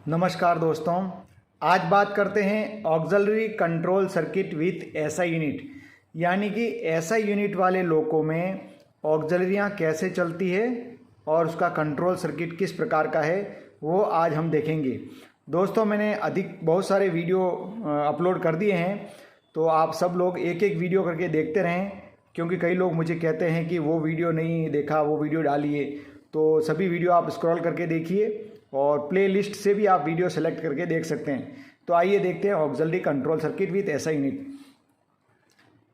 नमस्कार दोस्तों, आज बात करते हैं auxiliary control circuit with SI unit, यानी कि एसआई यूनिट वाले लोकों में ऑक्सिलरियाँ कैसे चलती है और उसका कंट्रोल सर्किट किस प्रकार का है वो आज हम देखेंगे। दोस्तों, मैंने बहुत सारे वीडियो अपलोड कर दिए हैं, तो आप सब लोग एक एक वीडियो करके देखते रहें, क्योंकि कई लोग मुझे कहते हैं कि वो वीडियो नहीं देखा, वो वीडियो डालिए। तो सभी वीडियो आप स्क्रॉल करके देखिए और प्लेलिस्ट से भी आप वीडियो सेलेक्ट करके देख सकते हैं। तो आइए देखते हैं auxiliary control circuit with SI unit.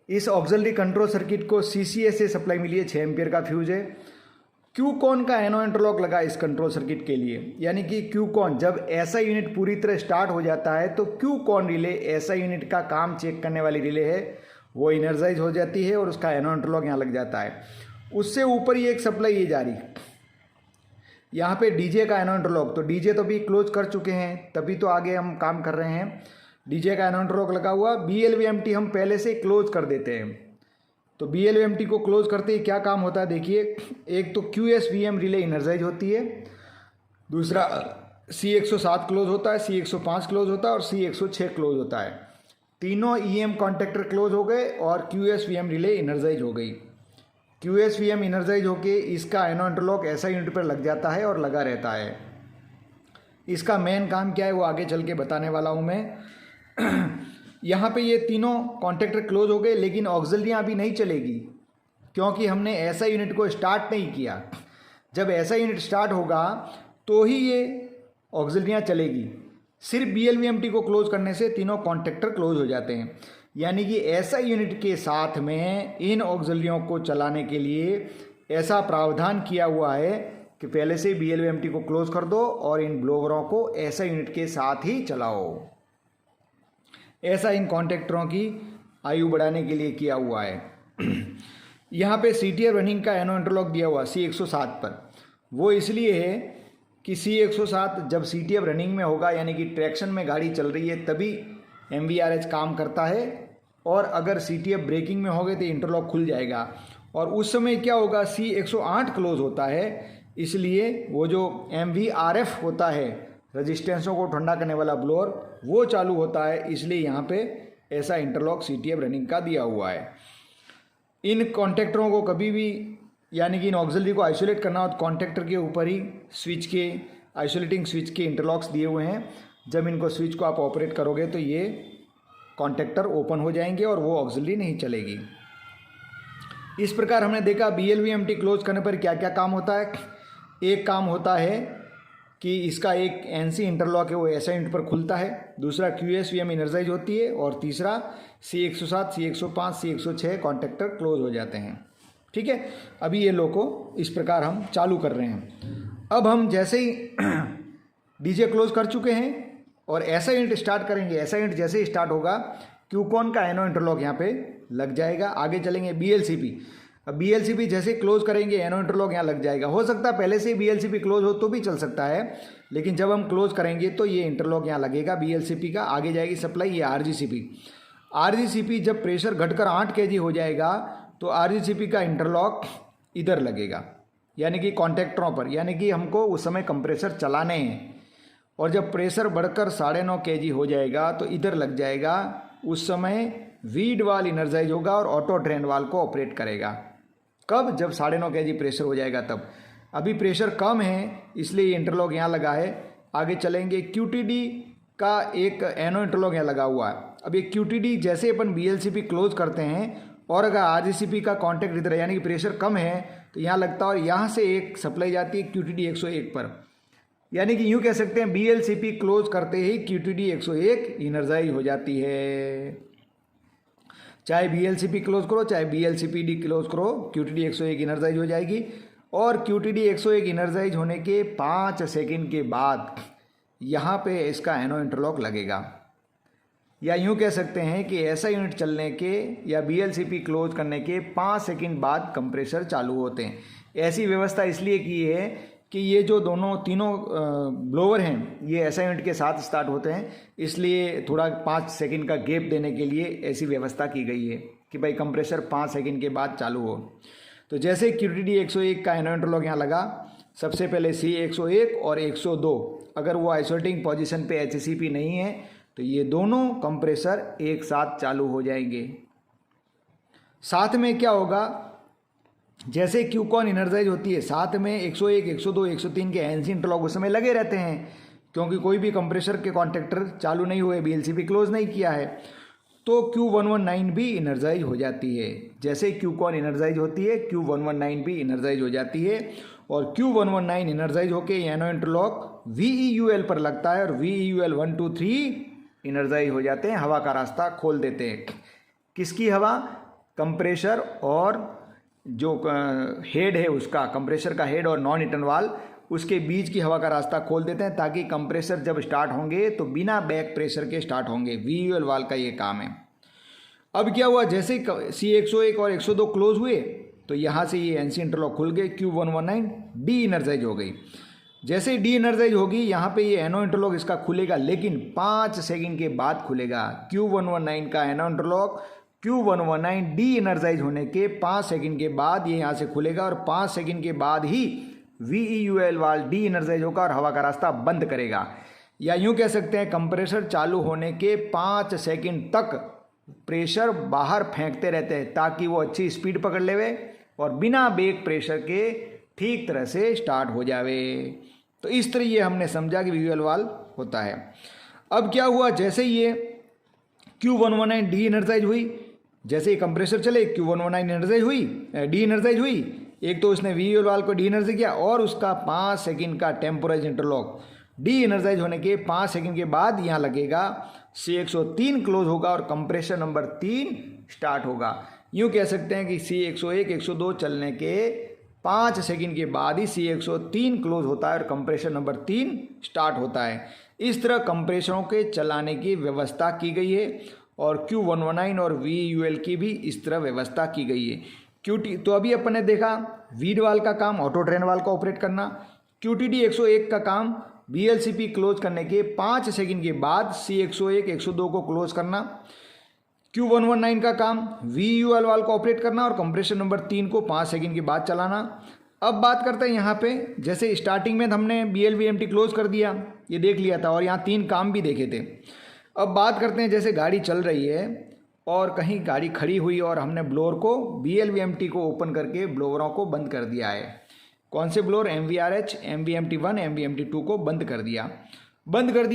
इस ऑक्सिलरी कंट्रोल सर्किट को सीसीएस से सप्लाई मिली है, 6 एम्पियर का फ्यूज है। क्यूकॉन का एनो इंटरलॉक लगा इस कंट्रोल सर्किट के लिए, यानी कि क्यूकॉन जब एसआई यूनिट पूरी तरह स्टार्ट हो जाता है तो क्यूकॉन रिले एसआई यूनिट का काम चेक करने वाली रिले है, वो इनर्जाइज हो जाती है और उसका एनो इंटरलॉक यहाँ लग जाता है। उससे ऊपर ही एक सप्लाई ये जा रही, यहाँ पे डीजे का एनो इंटरलॉक, तो डीजे तो भी क्लोज कर चुके हैं, तभी तो आगे हम काम कर रहे हैं। डीजे का एनो इंटरलॉक लगा हुआ, बीएलवीएमटी हम पहले से क्लोज कर देते हैं। तो बीएलवीएमटी को क्लोज करते ही क्या काम होता है देखिए, एक तो क्यूएसवीएम रिले इनर्जाइज होती है, दूसरा C107 क्लोज होता है, C105 क्लोज होता है और C106 क्लोज होता है। तीनों ईएम कॉन्टेक्टर क्लोज हो गए और क्यूएसवीएम रिले इनर्जाइज हो गई। क्यूएसवीएम इनर्जाइज होके इसका एनो इंटरलॉक एसआई यूनिट पर लग जाता है और लगा रहता है। इसका मेन काम क्या है वो आगे चल के बताने वाला हूँ मैं। यहाँ पे ये तीनों कॉन्टेक्टर क्लोज हो गए, लेकिन ऑक्सिलरियाँ अभी नहीं चलेगी, क्योंकि हमने एसआई यूनिट को स्टार्ट नहीं किया। जब एसआई यूनिट स्टार्ट होगा तो ही ये ऑक्सिलरियाँ चलेगी। सिर्फ बीएलवीएमटी को क्लोज करने से तीनों कॉन्टेक्टर क्लोज हो जाते हैं, यानी कि एसआई यूनिट के साथ में इन ऑक्सिलरियों को चलाने के लिए ऐसा प्रावधान किया हुआ है कि पहले से बीएलवीएमटी को क्लोज कर दो और इन ब्लोवरों को एसआई यूनिट के साथ ही चलाओ। ऐसा इन कॉन्टेक्टरों की आयु बढ़ाने के लिए किया हुआ है। यहाँ पे सीटीआर रनिंग का एनो इंटरलॉक दिया हुआ C107 पर, वो इसलिए है कि C107 जब सीटीआर रनिंग में होगा, यानी कि ट्रैक्शन में गाड़ी चल रही है, तभी MVRH काम करता है, और अगर सीटीएफ ब्रेकिंग में हो गए तो इंटरलॉक खुल जाएगा। और उस समय क्या होगा, C108 क्लोज होता है, इसलिए वो जो MVRF होता है, रजिस्टेंसों को ठंडा करने वाला ब्लोअर, वो चालू होता है, इसलिए यहाँ पे ऐसा इंटरलॉक सीटीएफ रनिंग का दिया हुआ है। इन कॉन्टेक्टरों को कभी भी, यानी कि इन ऑक्सिलरी को आइसोलेट करना हो तो कॉन्टेक्टर के ऊपर ही स्विच के, आइसोलेटिंग स्विच के इंटरलॉक्स दिए हुए हैं। जब इनको स्विच को आप ऑपरेट करोगे तो ये कॉन्टेक्टर ओपन हो जाएंगे और वो ऑक्सिलरी नहीं चलेगी। इस प्रकार हमने देखा बीएलवीएमटी क्लोज करने पर क्या क्या काम होता है। एक काम होता है कि इसका एक एनसी इंटरलॉक है वो एसआई यूनिट पर खुलता है, दूसरा क्यूएसवीएम इनर्जाइज होती है, और तीसरा C107, C105, C106 contactor close हो जाते हैं। ठीक है, अभी ये लो को इस प्रकार हम चालू कर रहे हैं। अब हम जैसे ही डीजे क्लोज कर चुके हैं और एसआई यूनिट स्टार्ट करेंगे, एसआई यूनिट जैसे ही स्टार्ट होगा क्यूकॉन का एनो इंटरलॉक यहाँ पे लग जाएगा। आगे चलेंगे बीएलसीपी, अब बीएलसीपी जैसे क्लोज करेंगे एनो इंटरलॉक यहाँ लग जाएगा। हो सकता है पहले से ही बीएलसीपी क्लोज हो तो भी चल सकता है, लेकिन जब हम क्लोज करेंगे तो ये इंटरलॉक यहाँ लगेगा बीएलसीपी का। आगे जाएगी सप्लाई, ये आरजीसीपी जब प्रेशर घटकर 8 kg हो जाएगा तो आरजीसीपी का इंटरलॉक इधर लगेगा, यानी कि कॉन्टेक्टरों पर, यानी कि हमको उस समय कंप्रेसर चलाने हैं। और जब प्रेशर बढ़कर 9.5 kg हो जाएगा तो इधर लग जाएगा। उस समय वीड वाल इनर्जाइज होगा और ऑटो ड्रेन वाल को ऑपरेट करेगा। कब? जब 9.5 kg प्रेशर हो जाएगा तब। अभी प्रेशर कम है इसलिए ये इंटरलॉक यहाँ लगा है। आगे चलेंगे, क्यूटीडी का एक एनो इंटरलॉक यहाँ लगा हुआ है। अब ये क्यूटीडी जैसे अपन बीएलसीपी क्लोज करते हैं और अगर आरजीसीपी का कॉन्टैक्ट इधर है, यानी कि प्रेशर कम है, तो यहाँ लगता है और यहाँ से एक सप्लाई जाती है क्यूटीडी 101 पर। यानी कि यूँ कह सकते हैं बीएलसीपी क्लोज करते ही क्यूटीडी 101 इनर्जाइज हो जाती है। चाहे बीएलसीपी क्लोज करो चाहे बीएलसीपीडी क्लोज करो, क्यूटीडी 101 इनर्जाइज हो जाएगी। और क्यूटीडी 101 इनर्जाइज होने के 5 सेकंड के बाद यहाँ पे इसका एनो इंटरलॉक लगेगा। या यूँ कह सकते हैं कि ऐसा यूनिट चलने के या बीएलसीपी क्लोज करने के 5 सेकंड बाद कंप्रेसर चालू होते हैं। ऐसी व्यवस्था इसलिए की है कि ये जो तीनों ब्लोवर हैं ये एसआई यूनिट के साथ स्टार्ट होते हैं, इसलिए थोड़ा 5 सेकंड का गैप देने के लिए ऐसी व्यवस्था की गई है कि भाई कंप्रेसर 5 सेकंड के बाद चालू हो। तो जैसे क्यूटीडी 101 का एनो इंटरलॉक यहाँ लगा, सबसे पहले C101 और 102 अगर वो आइसोलेटिंग पोजीशन पे HCP नहीं है तो ये दोनों कंप्रेसर एक साथ चालू हो जाएंगे। साथ में क्या होगा, जैसे क्यूकॉन इनर्जाइज होती है साथ में 101, 102, 103 के एनसी इंटरलॉक उस समय लगे रहते हैं, क्योंकि कोई भी कंप्रेसर के कॉन्टेक्टर चालू नहीं हुए, BLCP क्लोज नहीं किया है, तो Q119 भी इनर्जाइज हो जाती है। जैसे क्यूकॉन इनर्जाइज होती है Q119 भी इनर्जाइज हो जाती है, और Q119 इनर्जाइज होकर एनो इंटरलॉक VEUL पर लगता है और VEUL 1, 2, 3 इनर्जाइज हो जाते हैं, हवा का रास्ता खोल देते हैं। किसकी हवा? कंप्रेसर और जो हेड है उसका, कंप्रेसर का हेड और नॉन हिटन वाल उसके बीच की हवा का रास्ता खोल देते हैं, ताकि कंप्रेसर जब स्टार्ट होंगे तो बिना बैक प्रेशर के स्टार्ट होंगे। VEUL वाल का ये काम है। अब क्या हुआ, जैसे C101 और 102 क्लोज हुए तो यहाँ से ये NC इंटरलॉक खुल गए, Q119 डी इनर्जाइज हो गई। जैसे डी इनर्जाइज होगी यहाँ पे ये एनो इंटरलॉक इसका खुलेगा, लेकिन 5 सेकंड के बाद खुलेगा। Q119 का एनो इंटरलॉक Q119 डी इनर्जाइज होने के 5 सेकंड के बाद ये यहाँ से खुलेगा, और 5 सेकंड के बाद ही VEUL वाल डी इनर्जाइज होगा और हवा का रास्ता बंद करेगा। या यूँ कह सकते हैं कंप्रेसर चालू होने के 5 सेकंड तक प्रेशर बाहर फेंकते रहते हैं, ताकि वो अच्छी स्पीड पकड़ लेवे और बिना बैक प्रेशर के ठीक तरह से स्टार्ट हो जावे। तो इस तरह ये हमने समझा कि VEUL वाल होता है। अब क्या हुआ, जैसे ये Q119 डी इनर्जाइज हुई, जैसे ही कंप्रेसर चले Q119 इनर्जाइज हुई, डी इनर्जाइज हुई, एक तो उसने VEUL वाल को डी इनर्जाइज किया और उसका 5 सेकंड का टेम्पोराइज इंटरलॉक डी इनर्जाइज होने के 5 सेकंड के बाद यहाँ लगेगा, C103 क्लोज होगा और कंप्रेसर नंबर 3 स्टार्ट होगा। यूँ कह सकते हैं कि C101, 102 चलने के 5 सेकंड के बाद ही C103 क्लोज होता है और कंप्रेसर नंबर 3 स्टार्ट होता है। इस तरह कंप्रेसरों के चलाने की व्यवस्था की गई है, और Q119 और VEUL की भी इस तरह व्यवस्था की गई है। तो अभी अपन ने देखा वीड वाल का काम ऑटो ड्रेन वाल को ऑपरेट करना, QTD 101 का काम BLCP क्लोज करने के 5 सेकंड के बाद C101, 102 को क्लोज करना, Q119 का काम VEUL वाल को ऑपरेट करना और कंप्रेसर नंबर 3 को 5 सेकंड के बाद चलाना। अब बात करते हैं यहाँ पे, जैसे स्टार्टिंग में हमने BLVMT क्लोज कर दिया, ये देख लिया था, और यहाँ 3 काम भी देखे थे। अब बात करते हैं, जैसे गाड़ी चल रही है और कहीं गाड़ी खड़ी हुई और हमने ब्लोअर को BLVMT को ओपन करके ब्लोअरों को बंद कर दिया है। कौन से ब्लोअर? MVRH, MVMT1, MVMT2 को बंद कर दिया।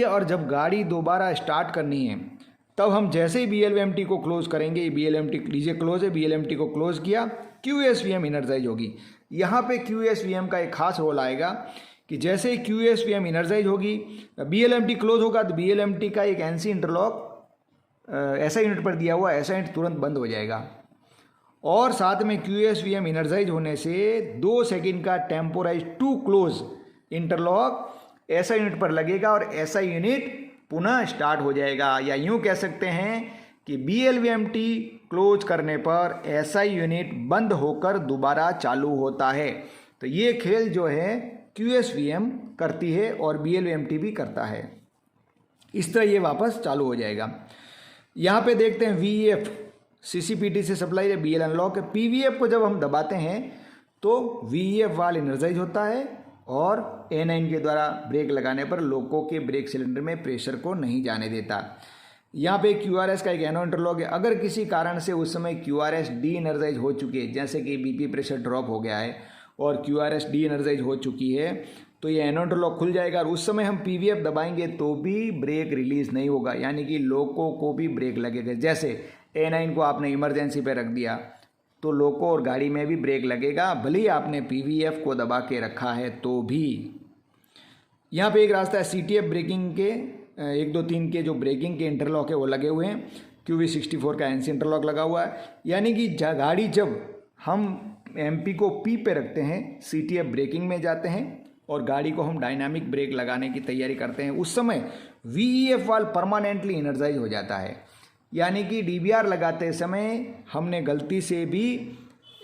और जब गाड़ी दोबारा स्टार्ट करनी है तब हम जैसे ही BLVMT को क्लोज करेंगे, BLVMT लीजिए क्लोज है, BLVMT को क्लोज किया, QSVM इनर्जाइज होगी। यहाँ पे QSVM का एक खास रोल आएगा कि जैसे ही QSVM इनर्जाइज होगी, BLVMT क्लोज होगा, तो BLVMT का एक NC इंटरलॉक ऐसा यूनिट पर दिया हुआ, ऐसा यूनिट तुरंत बंद हो जाएगा। और साथ में QSVM इनर्जाइज होने से 2 सेकंड का टेम्पोराइज टू क्लोज इंटरलॉक ऐसा यूनिट पर लगेगा और ऐसा यूनिट पुनः स्टार्ट हो जाएगा। या यूँ कह सकते हैं कि BLVMT क्लोज करने पर ऐसा यूनिट बंद होकर दोबारा चालू होता है। तो ये खेल जो है QSVM करती है और BLVMT भी करता है। इस तरह ये वापस चालू हो जाएगा। यहाँ पे देखते हैं VEF CCPT से सप्लाई है, BL अनलॉक है। PVF को जब हम दबाते हैं तो VEF वाल इनर्जाइज होता है और A9 के द्वारा ब्रेक लगाने पर लोको के ब्रेक सिलेंडर में प्रेशर को नहीं जाने देता। यहाँ पे QRS का एक एनो इंटरलॉक है। अगर किसी कारण से उस समय QRS डी इनर्जाइज हो चुकी है, जैसे कि BP प्रेशर ड्रॉप हो गया है और QRS डी इनर्जाइज हो चुकी है, तो ये एनो इंटरलॉक खुल जाएगा और उस समय हम PVF दबाएंगे तो भी ब्रेक रिलीज नहीं होगा, यानी कि लोको को भी ब्रेक लगेगा। जैसे A9 को आपने इमरजेंसी पे रख दिया तो लोको और गाड़ी में भी ब्रेक लगेगा, भले ही आपने PVF को दबा के रखा है तो भी। यहाँ पे एक रास्ता है CTF ब्रेकिंग के 1, 2, 3 के जो ब्रेकिंग के इंटरलॉक है वो लगे हुए हैं। QV64 का NC इंटरलॉक लगा हुआ है, यानी कि गाड़ी जब हम MP को P पे रखते हैं, CTF ब्रेकिंग में जाते हैं और गाड़ी को हम डायनामिक ब्रेक लगाने की तैयारी करते हैं, उस समय VEF वाल्व परमानेंटली इनर्जाइज हो जाता है। यानी कि DBR लगाते समय हमने गलती से भी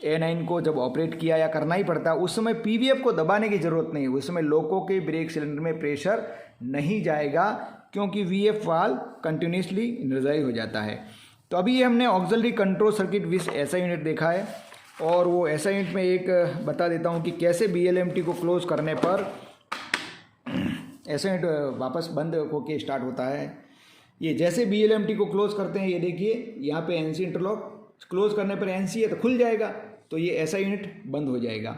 A9 को जब ऑपरेट किया या करना ही पड़ता है, उस समय PVF को दबाने की ज़रूरत नहीं है। उस समय लोको के ब्रेक सिलेंडर में प्रेशर नहीं जाएगा क्योंकि VF वाल्व कंटिन्यूसली इनर्जाइज हो जाता है। तो अभी ये हमने ऑक्सिलरी कंट्रोल सर्किट विथ ऐसा यूनिट देखा है, और वो ऐसा यूनिट में एक बता देता हूँ कि कैसे BLMT को क्लोज करने पर ऐसा यूनिट वापस बंद होके स्टार्ट होता है। ये जैसे BLMT को क्लोज करते हैं, ये देखिए यहाँ पे NC इंटरलॉक क्लोज करने पर NC है तो खुल जाएगा, तो ये ऐसा यूनिट बंद हो जाएगा।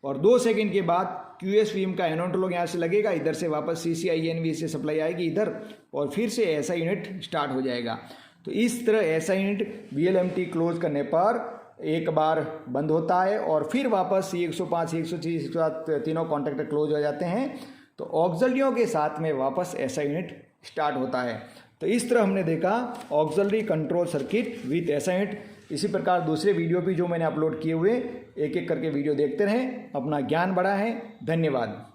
और 2 सेकंड के बाद QSVM का एनोड इंटरलॉक यहाँ से लगेगा, इधर से वापस CCINV से सप्लाई आएगी इधर, और फिर से ऐसा यूनिट स्टार्ट हो जाएगा। तो इस तरह ऐसा यूनिट BLMT क्लोज करने पर एक बार बंद होता है और फिर वापस 105, 106, 107 तीनों कॉन्टैक्टर क्लोज हो जाते हैं, तो ऑक्सिलरियों के साथ में वापस ऐसा यूनिट स्टार्ट होता है। तो इस तरह हमने देखा ऑक्सिलरी कंट्रोल सर्किट विथ ऐसा यूनिट। इसी प्रकार दूसरे वीडियो भी जो मैंने अपलोड किए हुए एक एक करके वीडियो देखते रहें, अपना ज्ञान बढ़ाएं। धन्यवाद।